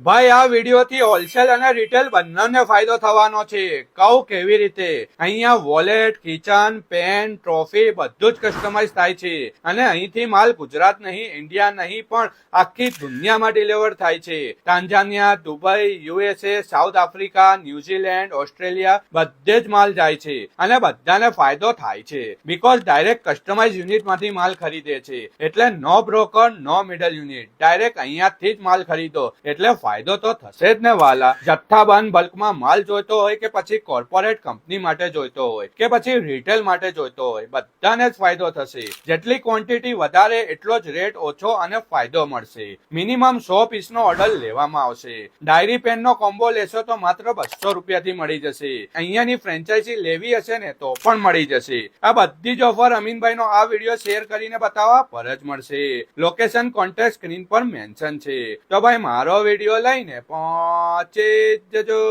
ભાઈ આ વિડીયો થી હોલસેલ અને રિટેલ બંનેને ફાયદો થવાનો છે. કહું કેવી રીતે. અહીંયા વોલેટ, કિચન, પેન, ટ્રોફી બધું જ કસ્ટમાઇઝ થાય છે અને અહીંથી માલ ગુજરાત નહીં, ઇન્ડિયા નહીં પણ આખી દુનિયામાં ડિલિવર થાય છે. Tanzania, Dubai, USA, South Africa, New Zealand, Australia બધે જ માલ જાય છે અને બધાને ફાયદો થાય છે. બીકોઝ ડાયરેક્ટ કસ્ટમાઇઝ યુનિટ માંથી માલ ખરીદે છે એટલે નો બ્રોકર, નો મિડલ યુનિટ. ડાયરેક્ટ અહીંયાથી જ માલ ખરીદો એટલે ફાયદો તો થશે જ ને વાલા. જથ્થાબંધ બલ્કમાં માલ જોઈતો હોય કે પછી કોર્પોરેટ કંપની માટે જોઈતો હોય કે પછી રિટેલ માટે જોઈતો હોય, બધાને જ ફાયદો થશે. જેટલી ક્વોન્ટિટી વધારે એટલો જ રેટ ઓછો અને ફાયદો મળશે. મિનિમમ 100 પીસનો ઓર્ડર લેવામાં આવશે. ડાયરી પેનનો કોમ્બો લેશો તો માત્ર 200 રૂપિયાથી મળી જશે. અહીંયાની ફ્રેન્ચાઇઝી લેવી હશે ને તો પણ મળી જશે. આ બધી જ ઓફર અમીનભાઈનો આ વિડીયો શેર કરીને બતાવવા પર જ મળશે. લોકેશન, કોન્ટેક્ટ સ્ક્રીન પર મેન્શન છે. તો ભાઈ મારો વિડીયો લઈને પહોંચી જજો.